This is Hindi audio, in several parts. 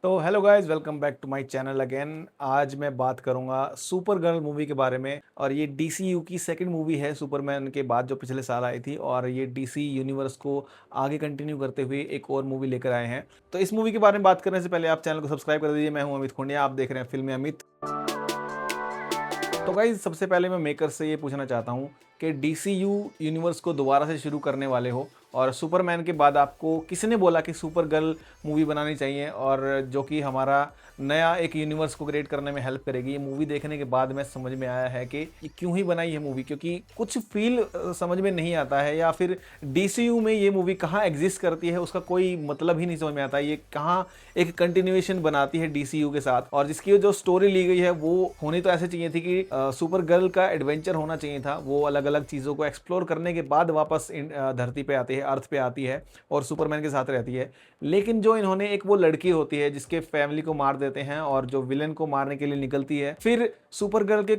तो hello guys, welcome back to my channel again. आज मैं बात करूंगा सुपर गर्ल मूवी के बारे में। और ये डीसीयू की सेकंड मूवी है सुपरमैन के बाद, जो पिछले साल आई थी। और ये डीसी यूनिवर्स को आगे कंटिन्यू करते हुए एक और मूवी लेकर आए हैं। तो इस मूवी के बारे में बात करने से पहले आप चैनल को सब्सक्राइब कर दीजिए। मैं हूं अमित खुंडिया, आप देख रहे हैं फिल्म अमित। तो गाइज, सबसे पहले मैं मेकर से ये पूछना चाहता हूँ कि डीसीयू यूनिवर्स को दोबारा से शुरू करने वाले हो, और सुपरमैन के बाद आपको किसने बोला कि सुपर गर्ल मूवी बनानी चाहिए, और जो कि हमारा नया एक यूनिवर्स को क्रिएट करने में हेल्प करेगी। ये मूवी देखने के बाद मैं समझ में आया है कि ये क्यों ही बनाई है मूवी, क्योंकि कुछ फील समझ में नहीं आता है, या फिर डीसीयू में ये मूवी कहाँ एग्जिस्ट करती है उसका कोई मतलब ही नहीं समझ में आता। ये कहाँ एक कंटिन्यूएशन बनाती है डीसीयू के साथ, और जिसकी जो स्टोरी ली गई है वो होनी तो ऐसे चाहिए थी कि सुपर गर्ल का एडवेंचर होना चाहिए था। वो अलग अलग चीज़ों को एक्सप्लोर करने के बाद वापस धरती पे आती है, अर्थ पे आती है, और सुपरमैन के साथ रहती है। लेकिन जो इन्होंने, एक वो लड़की होती है जिसके फैमिली को मार देते हैं, और जो विलन को मारने के लिए निकलती है, फिर सुपर गर्ल के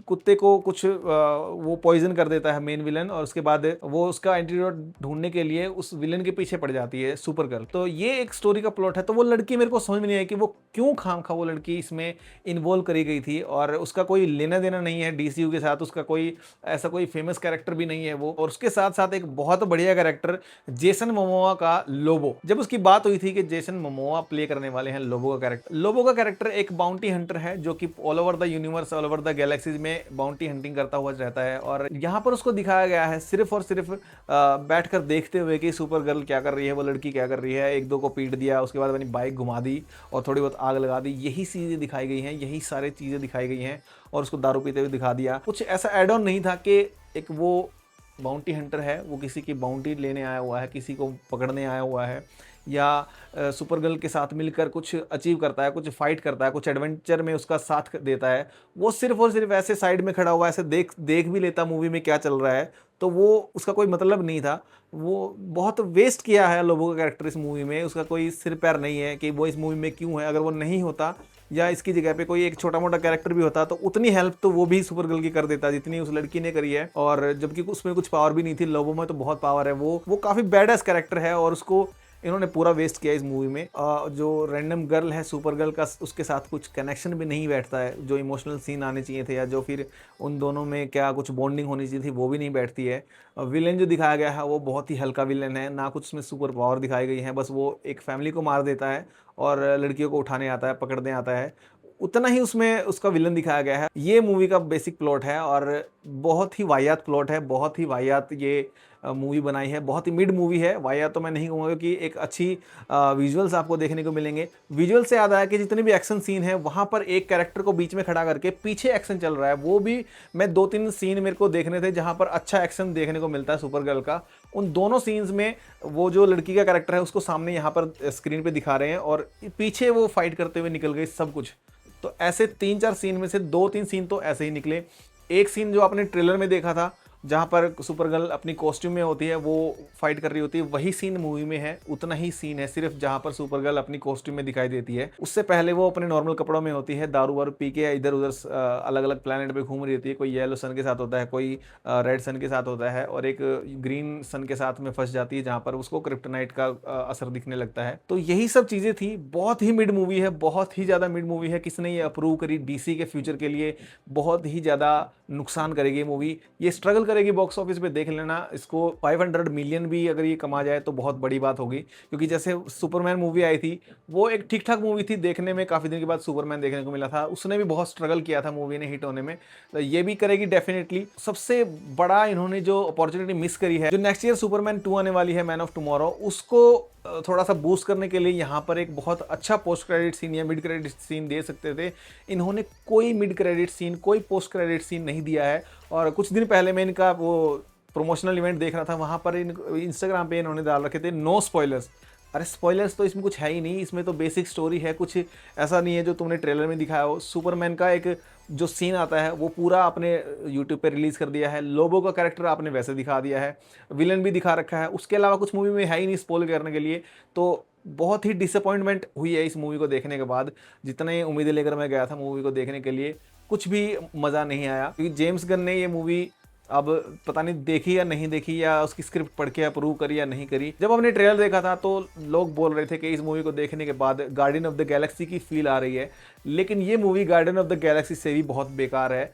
कुत्ते को कुछ वो पॉइजन कर देता है मेन विलन, और उसके बाद वो उसका एंटीडोट ढूंढने के लिए उस विलन के पीछे पड़ जाती है सुपर गर्ल। तो ये एक स्टोरी का प्लॉट है। तो वो लड़की, मेरे को समझ में नहीं आई कि वो क्यों खामखा वो लड़की इसमें इन्वॉल्व करी गई थी, और उसका कोई लेना देना नहीं है डीसीयू के साथ। उसका कोई ऐसा कोई फेमस कैरेक्टर भी नहीं है वो। और उसके साथ साथ एक बहुत बढ़िया कैरेक्टर जेसन मोमोआ का लोबो। जब उसकी बात हुई थी कि जेसन मोमोआ प्ले करने वाले हैं लोबो का कैरेक्टर, लोबो का कैरेक्टर एक बाउंटी हंटर है जो कि all over the universe, all over the galaxies में बाउंटी हंटिंग करता हुआ रहता है। और यहाँ पर उसको दिखाया गया है सिर्फ और सिर्फ बैठकर देखते हुए कि सुपर गर्ल क्या कर रही है, वो लड़की क्या कर रही है। एक दो को पीट दिया, उसके बाद अपनी बाइक घुमा दी और थोड़ी बहुत आग लगा दी। यही चीजें दिखाई गई हैं, यही सारी चीजें दिखाई गई हैं। और उसको दारू पीते हुए दिखा दिया। कुछ ऐसा एड ऑन नहीं था कि एक वो बाउंटी हंटर है, वो किसी की बाउंटी लेने आया हुआ है, किसी को पकड़ने आया हुआ है, या सुपर गर्ल के साथ मिलकर कुछ अचीव करता है, कुछ फाइट करता है, कुछ एडवेंचर में उसका साथ देता है। वो सिर्फ और सिर्फ ऐसे साइड में खड़ा हुआ, ऐसे देख देख भी लेता मूवी में क्या चल रहा है। तो वो, उसका कोई मतलब नहीं था। वो बहुत वेस्ट किया है लोगों का कैरेक्टर इस मूवी में। उसका कोई सिर पैर नहीं है कि वो इस मूवी में क्यों है। अगर वो नहीं होता, या इसकी जगह पे कोई एक छोटा मोटा कैरेक्टर भी होता, तो उतनी हेल्प तो वो भी सुपर गर्ल की कर देता जितनी उस लड़की ने करी है। और जबकि उसमें कुछ पावर भी नहीं थी, लोबो में तो बहुत पावर है। वो काफी बैड कैरेक्टर है, और उसको इन्होंने पूरा वेस्ट किया इस मूवी में। जो रैंडम गर्ल है सुपर गर्ल का, उसके साथ कुछ कनेक्शन भी नहीं बैठता है। जो इमोशनल सीन आने चाहिए थे, या जो फिर उन दोनों में क्या कुछ बॉन्डिंग होनी चाहिए थी, वो भी नहीं बैठती है। विलेन जो दिखाया गया है वो बहुत ही हल्का विलेन है, ना कुछ उसमें सुपर पावर दिखाई गई है। बस वो एक फैमिली को मार देता है और लड़कियों को उठाने आता है, पकड़ने आता है। उतना ही उसमें उसका विलन दिखाया गया है। ये मूवी का बेसिक प्लॉट है, और बहुत ही वाहियात प्लॉट है, बहुत ही वाहियात ये मूवी बनाई है। बहुत ही मिड मूवी है, वाहियात तो मैं नहीं कहूँगा, कि एक अच्छी विजुअल्स आपको देखने को मिलेंगे। विजुअल से याद आया कि जितने भी एक्शन सीन है, वहाँ पर एक कैरेक्टर को बीच में खड़ा करके पीछे एक्शन चल रहा है। वो भी मैं 2-3 सीन मेरे को देखने थे जहाँ पर अच्छा एक्शन देखने को मिलता है सुपर गर्ल का। उन दोनों सीन्स में वो जो लड़की का कैरेक्टर है उसको सामने यहाँ पर स्क्रीन पे दिखा रहे हैं, और पीछे वो फाइट करते हुए निकल गई सब कुछ। तो ऐसे 3-4 सीन में से 2-3 सीन तो ऐसे ही निकले। एक सीन जो आपने ट्रेलर में देखा था, जहाँ पर सुपर गर्ल अपनी कॉस्ट्यूम में होती है, वो फाइट कर रही होती है, वही सीन मूवी में है। उतना ही सीन है सिर्फ, जहाँ पर सुपर गर्ल अपनी कॉस्ट्यूम में दिखाई देती है। उससे पहले वो अपने नॉर्मल कपड़ों में होती है, दारू वारू पी के इधर उधर अलग अलग प्लेनेट पे घूम रही होती है। कोई येलो सन के साथ होता है, कोई रेड सन के साथ होता है, और एक ग्रीन सन के साथ में फंस जाती है, जहाँ पर उसको क्रिप्टोनाइट का असर दिखने लगता है। तो यही सब चीज़ें थी। बहुत ही मिड मूवी है, बहुत ही ज़्यादा मिड मूवी है। किसने ये अप्रूव करी डीसी के फ्यूचर के लिए, बहुत ही ज़्यादा नुकसान करेगी मूवी। ये स्ट्रगल करेगी बॉक्स ऑफिस पे, देख लेना। इसको 500 मिलियन भी अगर ये कमा जाए तो बहुत बड़ी बात होगी, क्योंकि जैसे सुपरमैन मूवी आई थी, वो एक ठीक ठाक मूवी थी देखने में। काफ़ी दिन के बाद सुपरमैन देखने को मिला था, उसने भी बहुत स्ट्रगल किया था मूवी ने हिट होने में। तो ये भी करेगी डेफिनेटली। सबसे बड़ा इन्होंने जो अपॉर्चुनिटी मिस करी है, जो नेक्स्ट ईयर सुपरमैन 2 आने वाली है, मैन ऑफ टुमारो, उसको थोड़ा सा बूस्ट करने के लिए यहाँ पर एक बहुत अच्छा पोस्ट क्रेडिट सीन या मिड क्रेडिट सीन दे सकते थे। इन्होंने कोई मिड क्रेडिट सीन, कोई पोस्ट क्रेडिट सीन नहीं दिया है। और कुछ दिन पहले मैं इनका वो प्रमोशनल इवेंट देख रहा था, वहाँ पर इंस्टाग्राम पे इन्होंने डाल रखे थे नो स्पॉयलर्स। अरे स्पॉयलर्स तो इसमें कुछ है ही नहीं, इसमें तो बेसिक स्टोरी है। कुछ ऐसा नहीं है जो तुमने ट्रेलर में दिखाया हो। सुपरमैन का एक जो सीन आता है वो पूरा आपने यूट्यूब पे रिलीज़ कर दिया है। लोबो का कैरेक्टर आपने वैसे दिखा दिया है, विलन भी दिखा रखा है। उसके अलावा कुछ मूवी में है ही नहीं स्पॉइल करने के लिए। तो बहुत ही डिसअपॉइंटमेंट हुई है इस मूवी को देखने के बाद। जितने उम्मीदें लेकर मैं गया था मूवी को देखने के लिए, कुछ भी मज़ा नहीं आया, क्योंकि जेम्स गन ने ये मूवी अब पता नहीं देखी या नहीं देखी, या उसकी स्क्रिप्ट पढ़ के अप्रूव करी या नहीं करी। जब हमने ट्रेलर देखा था तो लोग बोल रहे थे कि इस मूवी को देखने के बाद गार्डियन ऑफ द गैलेक्सी की फील आ रही है, लेकिन ये movie guardian of the Galaxy से भी बहुत बेकार है।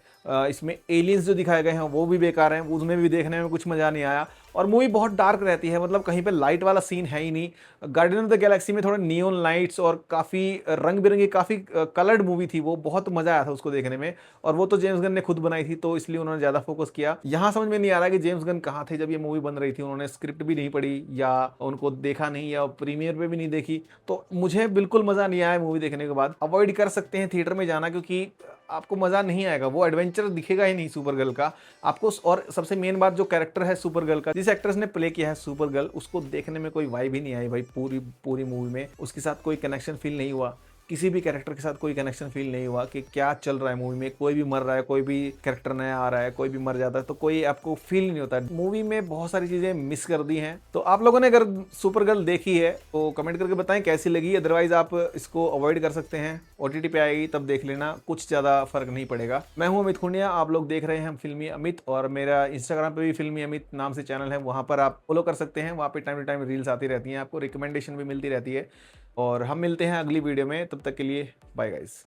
इसमें एलियंस जो दिखाए गए हैं वो भी बेकार हैं, उसमें भी देखने में कुछ मज़ा नहीं आया, और मूवी बहुत डार्क रहती है, मतलब कहीं पे लाइट वाला सीन है ही नहीं। गार्डियन ऑफ द गैलेक्सी में थोड़ा नियॉन लाइट्स और काफ़ी रंग बिरंगी, काफ़ी कलर्ड मूवी थी, वो बहुत मज़ा आया था उसको देखने में। और वो तो जेम्स गन ने खुद बनाई थी, तो इसलिए उन्होंने ज़्यादा फोकस किया। यहाँ समझ में नहीं आ रहा कि जेम्स गन कहाँ थे जब ये मूवी बन रही थी, उन्होंने स्क्रिप्ट भी नहीं पढ़ी, या उनको देखा नहीं, या प्रीमियर पे भी नहीं देखी। तो मुझे बिल्कुल मज़ा नहीं आया मूवी देखने के बाद। अवॉइड कर सकते हैं थिएटर में जाना, क्योंकि आपको मज़ा नहीं आएगा, वो एडवेंचर दिखेगा ही नहीं सुपर गर्ल का आपको। और सबसे मेन बात, जो कैरेक्टर है सुपर गर्ल का, जिस एक्ट्रेस ने प्ले किया है सुपर गर्ल, उसको देखने में कोई वाइब ही नहीं आई भाई। पूरी पूरी मूवी में उसके साथ कोई कनेक्शन फील नहीं हुआ, किसी भी कैरेक्टर के साथ कोई कनेक्शन फील नहीं हुआ कि क्या चल रहा है मूवी में। कोई भी मर रहा है, कोई भी कैरेक्टर नया आ रहा है, कोई भी मर जाता है, तो कोई आपको फील नहीं होता। मूवी में बहुत सारी चीज़ें मिस कर दी हैं। तो आप लोगों ने अगर सुपर गर्ल देखी है तो कमेंट करके बताएं कैसी लगी। अदरवाइज आप इसको अवॉइड कर सकते हैं, OTT पे आएगी तब देख लेना, कुछ ज़्यादा फर्क नहीं पड़ेगा। मैं हूं अमित खुंडिया, आप लोग देख रहे हैं फिल्मी अमित, और मेरा इंस्टाग्राम पे भी फिल्मी अमित नाम से चैनल है, वहाँ पर आप फॉलो कर सकते हैं। वहाँ पे टाइम टू टाइम रील्स आती रहती हैं, आपको रिकमेंडेशन भी मिलती रहती है। और हम मिलते हैं अगली वीडियो में, तब तक के लिए बाय गाइस।